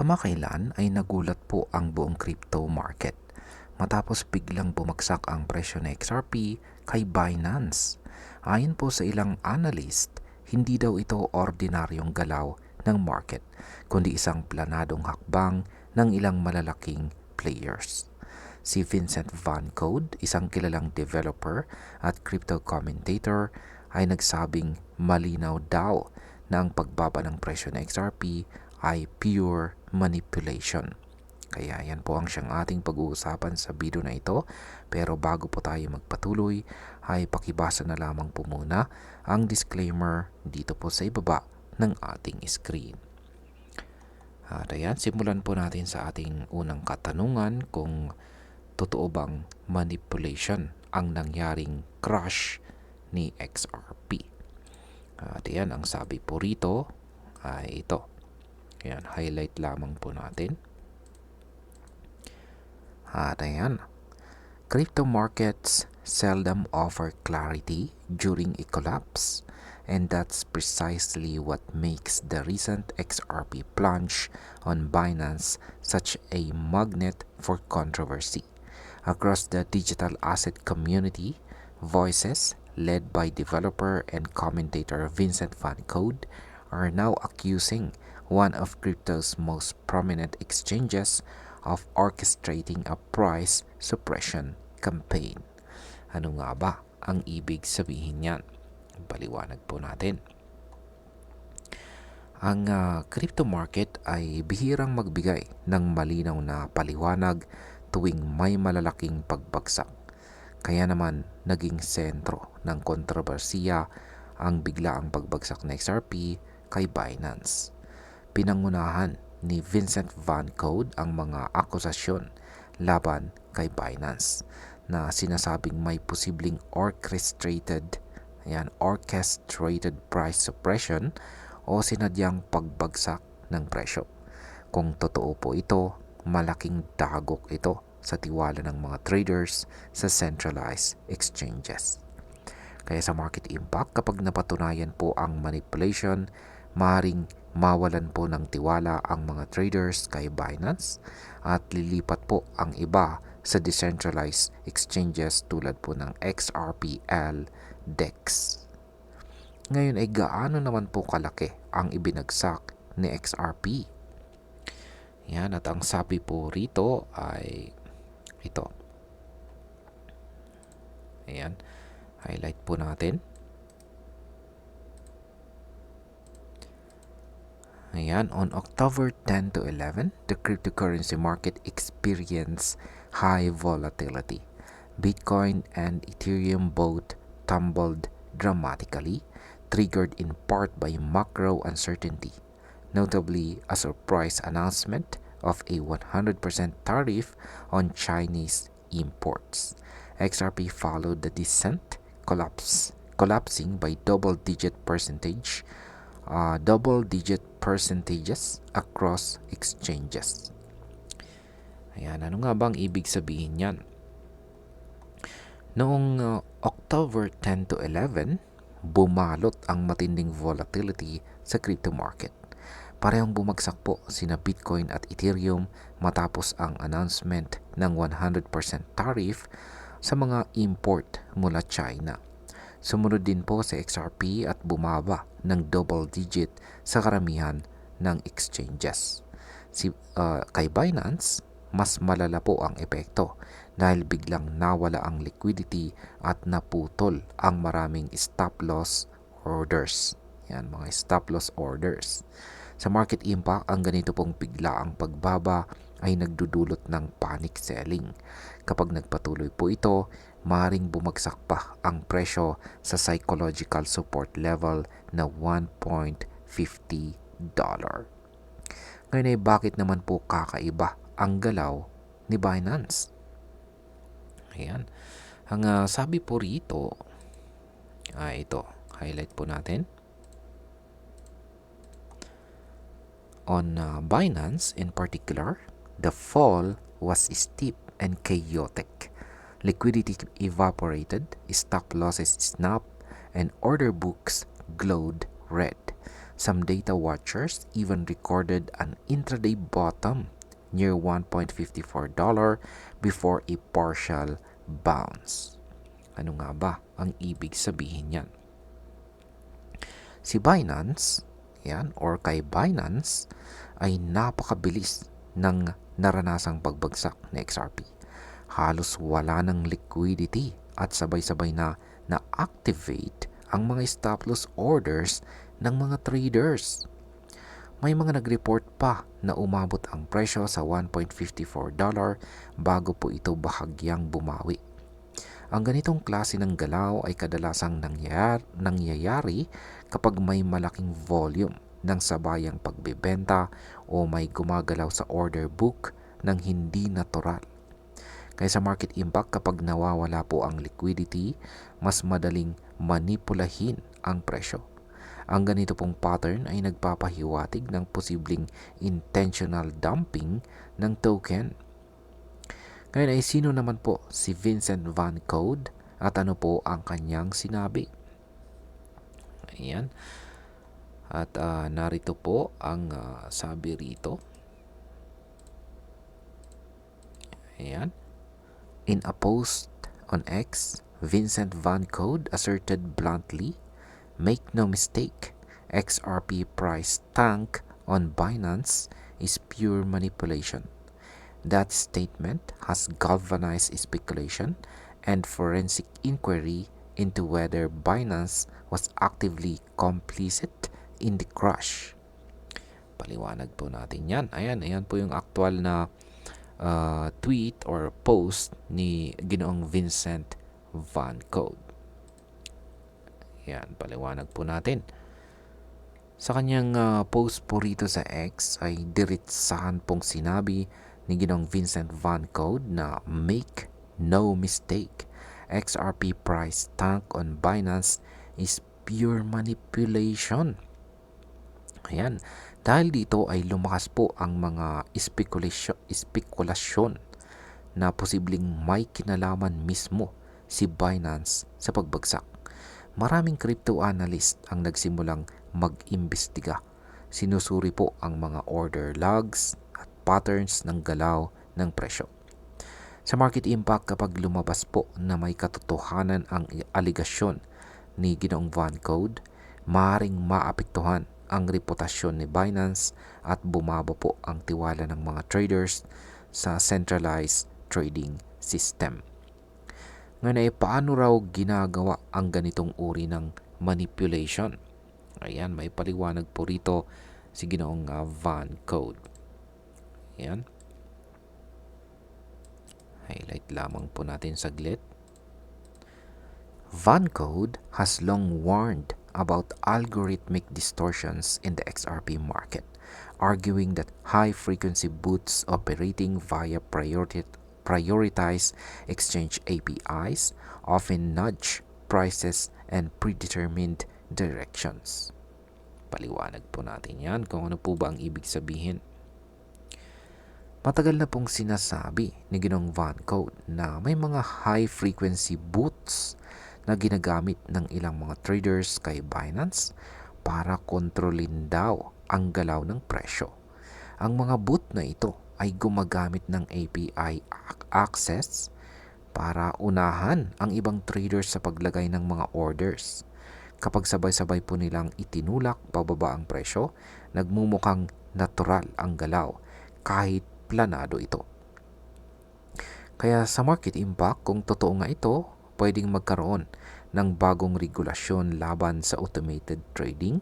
Kamakailan ay nagulat po ang buong crypto market matapos biglang bumagsak ang presyo ng XRP kay Binance. Ayon po sa ilang analyst, hindi daw ito ordinaryong galaw ng market, kundi isang planadong hakbang ng ilang malalaking players. Si Vincent Van Code, isang kilalang developer at crypto commentator, ay nagsabing malinaw daw na ang pagbaba ng presyo ng XRP ay pure manipulation. Kaya yan po ang siyang ating pag-uusapan sa video na ito. Pero bago po tayo magpatuloy, ay pakibasa na lamang po muna ang disclaimer dito po sa ibaba ng ating screen. At ayan, simulan po natin sa ating unang katanungan kung totoo bang manipulation ang nangyaring crash ni XRP. At ayan, ang sabi po rito ay ito. Ayan, highlight lamang po natin. At ayan, crypto markets seldom offer clarity during a collapse, and that's precisely what makes the recent XRP plunge on Binance such a magnet for controversy. Across the digital asset community, voices led by developer and commentator Vincent Van Code are now accusing one of crypto's most prominent exchanges of orchestrating a price suppression campaign. Ano nga ba ang ibig sabihin niyan? Paliwanag po natin. Ang crypto market ay bihirang magbigay ng malinaw na paliwanag tuwing may malalaking pagbagsak. Kaya naman naging sentro ng kontrobersiya ang biglaang pagbagsak ng XRP kay Binance. Pinangunahan ni Vincent Van Code ang mga akusasyon laban kay Binance na sinasabing may posibleng orchestrated price suppression o sinadyang pagbagsak ng presyo. Kung totoo po ito, malaking dagok ito sa tiwala ng mga traders sa centralized exchanges. Kaya sa market impact, kapag napatunayan po ang manipulation, maaaring mawalan po ng tiwala ang mga traders kay Binance at lilipat po ang iba sa decentralized exchanges tulad po ng XRPL DEX. Ngayon ay gaano naman po kalaki ang ibinagsak ni XRP? Yan, at ang sabi po rito ay ito. Ayan, highlight po natin. Ayan, on October 10 to 11, the cryptocurrency market experienced high volatility. Bitcoin and Ethereum both tumbled dramatically, triggered in part by macro uncertainty, notably a surprise announcement of a 100% tariff on Chinese imports. XRP followed the descent, collapsing by double-digit percentages across exchanges. Ayan, ano nga bang ibig sabihin yan? Noong October 10 to 11, bumalot ang matinding volatility sa crypto market. Parehong bumagsak po sina Bitcoin at Ethereum matapos ang announcement ng 100% tariff sa mga import mula China. Sumunod din po sa XRP at bumaba ng double digit sa karamihan ng exchanges. Kay Binance, mas malala po ang epekto dahil biglang nawala ang liquidity at naputol ang maraming stop loss orders. Yan, mga stop loss orders. Sa market impact, ang ganito pong biglaang pagbaba ay nagdudulot ng panic selling. Kapag nagpatuloy po ito, maaaring bumagsak pa ang presyo sa psychological support level na $1.50. Ngayon ay bakit naman po kakaiba ang galaw ni Binance? Ayan. Ang sabi po rito ay ito. Highlight po natin. On Binance in particular, the fall was steep and chaotic. Liquidity evaporated, stop losses snapped, and order books glowed red. Some data watchers even recorded an intraday bottom near $1.54 before a partial bounce. Ano nga ba ang ibig sabihin niyan? Si Binance, kay Binance, ay napakabilis ng naranasang pagbagsak ni XRP. Halos wala ng liquidity at sabay-sabay na na-activate ang mga stop loss orders ng mga traders. May mga nag-report pa na umabot ang presyo sa $1.54 bago po ito bahagyang bumawi. Ang ganitong klase ng galaw ay kadalasang nangyayari kapag may malaking volume ng sabayang pagbebenta o may gumagalaw sa order book ng hindi natural. Kaya sa market impact, kapag nawawala po ang liquidity, mas madaling manipulahin ang presyo. Ang ganito pong pattern ay nagpapahiwatig ng posibleng intentional dumping ng token. Ngayon ay sino naman po si Vincent Van Code at ano po ang kanyang sinabi? Ayan. At narito po ang sabi rito. Ayan. In a post on X, Vincent Van Code asserted bluntly, "Make no mistake, XRP price tank on Binance is pure manipulation." That statement has galvanized speculation and forensic inquiry into whether Binance was actively complicit in the crash. Paliwanag po natin yan. Ayan po yung actual na tweet or post ni Ginoong Vincent Van Code. Yan, paliwanag po natin. Sa kanyang post po rito sa X ay diretsahan pong sinabi ni Ginoong Vincent Van Code na make no mistake, XRP price tank on Binance is pure manipulation. Ayan. Dahil dito ay lumakas po ang mga spekulasyon na posibleng may kinalaman mismo si Binance sa pagbagsak. Maraming crypto analyst ang nagsimulang mag-imbestiga. Sinusuri po ang mga order logs at patterns ng galaw ng presyo. Sa market impact, kapag lumabas po na may katotohanan ang aligasyon ni Ginoong Van Code, maaaring maapektuhan ang reputasyon ni Binance at bumaba po ang tiwala ng mga traders sa centralized trading system. Ngayon ay paano raw ginagawa ang ganitong uri ng manipulation? Ayan, may paliwanag po rito si Ginoong Van Code. Ayan. Highlight lamang po natin saglit. Van Code has long warned about algorithmic distortions in the XRP market, arguing that high-frequency boots operating via prioritized exchange APIs often nudge prices and predetermined directions. Paliwanag po natin yan kung ano po ba ang ibig sabihin. Matagal na pong sinasabi ni Ginoong Van Code na may mga high-frequency boots na ginagamit ng ilang mga traders kay Binance para kontrolin daw ang galaw ng presyo. Ang mga boot na ito ay gumagamit ng API access para unahan ang ibang traders sa paglagay ng mga orders. Kapag sabay-sabay po nilang itinulak pababa ang presyo, nagmumukhang natural ang galaw kahit planado ito. Kaya sa market impact, kung totoo nga ito, pwedeng magkaroon ng bagong regulasyon laban sa automated trading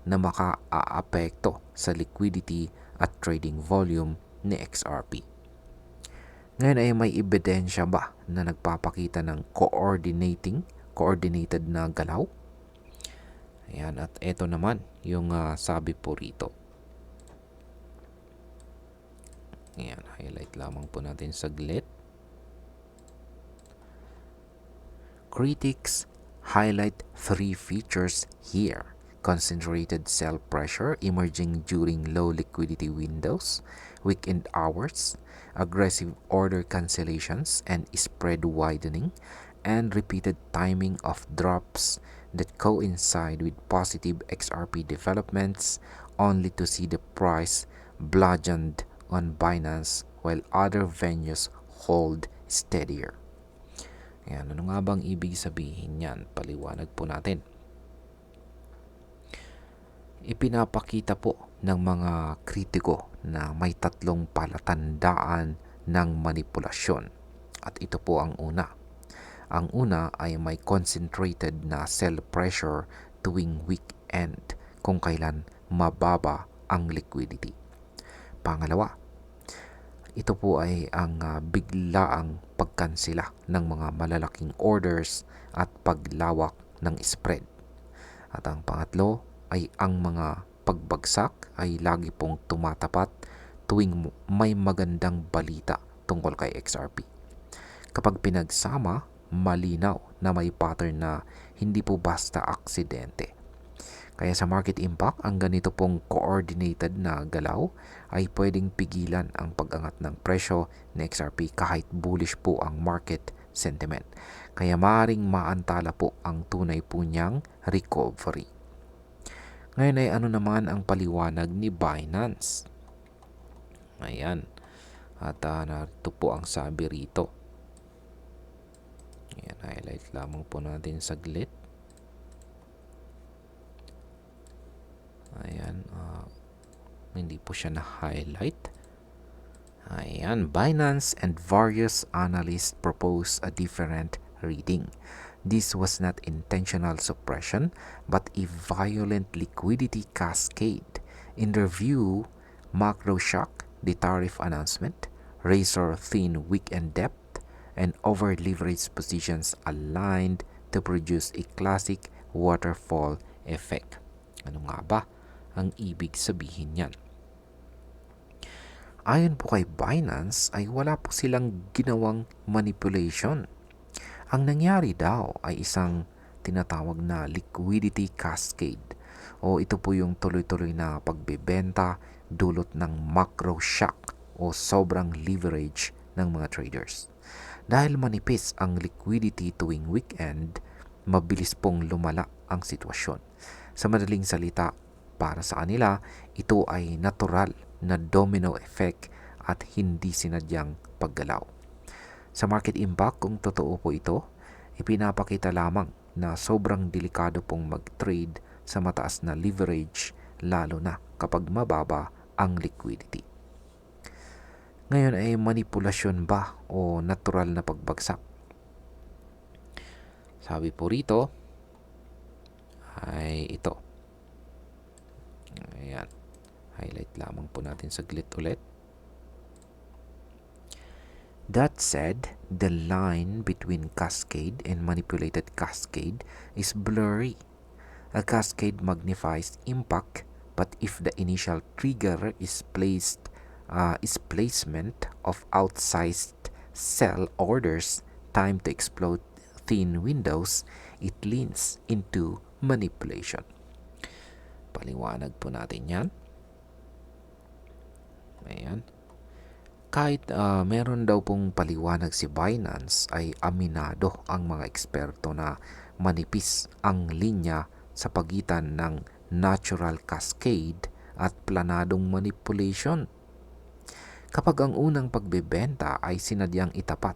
na maka-aapekto sa liquidity at trading volume ni XRP. Ngayon ay may ebidensya ba na nagpapakita ng coordinated na galaw? Ayan, at ito naman yung sabi po rito. Ayan, highlight lamang po natin saglit. Critics highlight 3 features here: concentrated sell pressure emerging during low liquidity windows, weekend hours, aggressive order cancellations and spread widening, and repeated timing of drops that coincide with positive XRP developments, only to see the price bludgeoned on Binance while other venues hold steadier. Ayan, ano nga bang ibig sabihin yan? Paliwanag po natin. Ipinapakita po ng mga kritiko na may tatlong palatandaan ng manipulasyon. At ito po ang una. Ang una ay may concentrated na sell pressure tuwing weekend kung kailan mababa ang liquidity. Pangalawa, ito po ay ang biglaang pagkansela ng mga malalaking orders at paglawak ng spread. At ang pangatlo ay ang mga pagbagsak ay lagi pong tumatapat tuwing may magandang balita tungkol kay XRP. Kapag pinagsama, malinaw na may pattern na hindi po basta aksidente. Kaya sa market impact, ang ganito pong coordinated na galaw ay pwedeng pigilan ang pag-angat ng presyo ng XRP kahit bullish po ang market sentiment. Kaya maaaring maantala po ang tunay po niyang recovery. Ngayon ay ano naman ang paliwanag ni Binance? Ayan. At narito po ang sabi rito. Ayan, highlight lamang po natin saglit. Ayan, hindi po siya na-highlight. Ayan, Binance and various analysts propose a different reading. This was not intentional suppression, but a violent liquidity cascade. In their view, macro shock, the tariff announcement, razor-thin weekend depth, and over-leveraged positions aligned to produce a classic waterfall effect. Ano nga ba ang ibig sabihin niyan? Ayon po kay Binance ay wala po silang ginawang manipulation. Ang nangyari daw ay isang tinatawag na liquidity cascade o ito po yung tuloy-tuloy na pagbebenta dulot ng macro shock o sobrang leverage ng mga traders. Dahil manipis ang liquidity tuwing weekend, mabilis pong lumala ang sitwasyon. Sa madaling salita, para sa kanila, ito ay natural na domino effect at hindi sinadyang paggalaw. Sa market impact, kung totoo po ito, ipinapakita lamang na sobrang delikado pong mag-trade sa mataas na leverage lalo na kapag mababa ang liquidity. Ngayon ay manipulasyon ba o natural na pagbagsak? Sabi po rito ay ito. Ayan. Highlight lamang po natin saglit ulit. That said, the line between cascade and manipulated cascade is blurry. A cascade magnifies impact, but if the initial trigger is placement of outsized sell orders timed to explode thin windows, it leans into manipulation. Paliwanag po natin yan. Ayan. Kahit meron daw pong paliwanag si Binance, ay aminado ang mga eksperto na manipis ang linya sa pagitan ng natural cascade at planadong manipulation. Kapag ang unang pagbebenta ay sinadyang itapat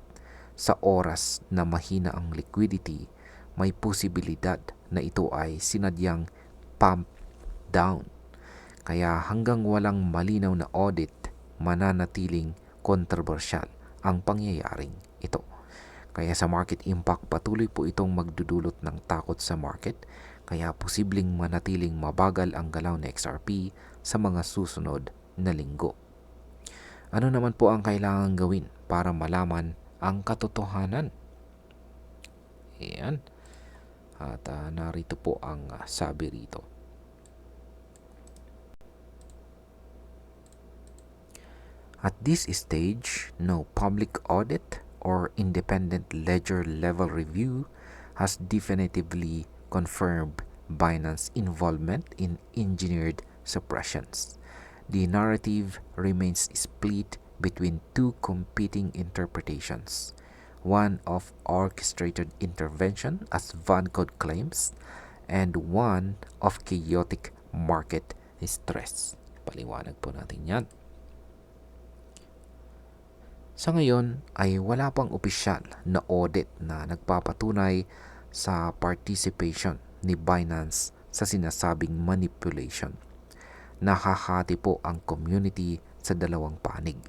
sa oras na mahina ang liquidity, may posibilidad na ito ay sinadyang pump down. Kaya hanggang walang malinaw na audit, mananatiling kontrobersyal ang pangyayaring ito. Kaya sa market impact, patuloy po itong magdudulot ng takot sa market, kaya posibleng manatiling mabagal ang galaw ng XRP sa mga susunod na linggo. Ano naman po ang kailangan gawin para malaman ang katotohanan? Ayan. At narito po ang sabi rito. At this stage, no public audit or independent ledger level review has definitively confirmed Binance's involvement in engineered suppressions. The narrative remains split between two competing interpretations. One of orchestrated intervention, as Vancode claims, and one of chaotic market stress. Paliwanag po natin yan. Sa ngayon ay wala pang opisyal na audit na nagpapatunay sa participation ni Binance sa sinasabing manipulation. Nakahati po ang community sa dalawang panig.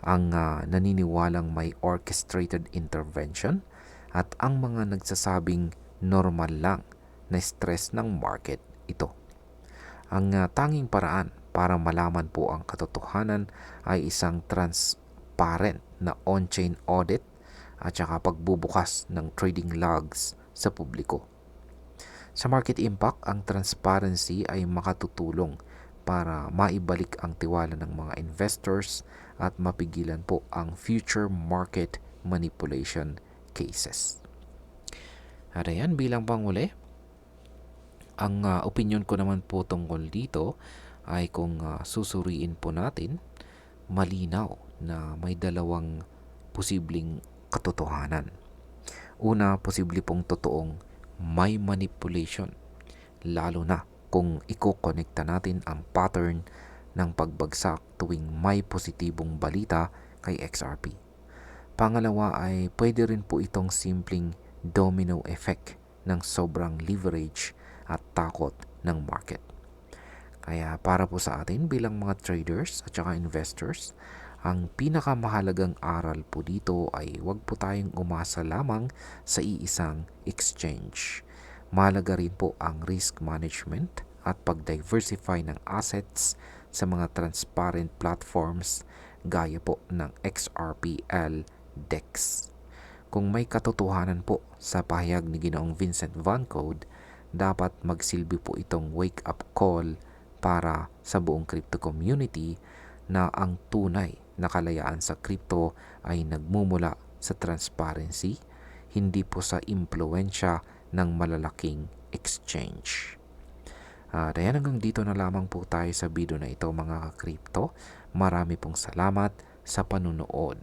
Ang naniniwalang may orchestrated intervention at ang mga nagsasabing normal lang na stress ng market ito. Ang tanging paraan para malaman po ang katotohanan ay isang transparent na on-chain audit at saka pagbubukas ng trading logs sa publiko. Sa market impact, ang transparency ay makatutulong para maibalik ang tiwala ng mga investors at mapigilan po ang future market manipulation cases. At ayan, bilang panguli, ang opinion ko naman po tungkol dito ay kung susuriin po natin, malinaw na may dalawang posibleng katotohanan. Una, posible pong totoong may manipulation, lalo na kung ikokonekta natin ang pattern ng pagbagsak tuwing may positibong balita kay XRP. Pangalawa ay pwede rin po itong simpleng domino effect ng sobrang leverage at takot ng market. Kaya para po sa atin bilang mga traders at saka investors, ang pinakamahalagang aral po dito ay huwag po tayong umasa lamang sa iisang exchange. Mahalaga rin po ang risk management at pag-diversify ng assets sa mga transparent platforms gaya po ng XRPL DEX. Kung may katotohanan po sa pahayag ni Ginoong Vincent Van Code, dapat magsilbi po itong wake-up call para sa buong crypto community na ang tunay na kalayaan sa crypto ay nagmumula sa transparency, hindi po sa impluensya ng malalaking exchange. Ayan, hanggang dito na lamang po tayo sa video na ito mga ka-crypto. Marami pong salamat sa panunood.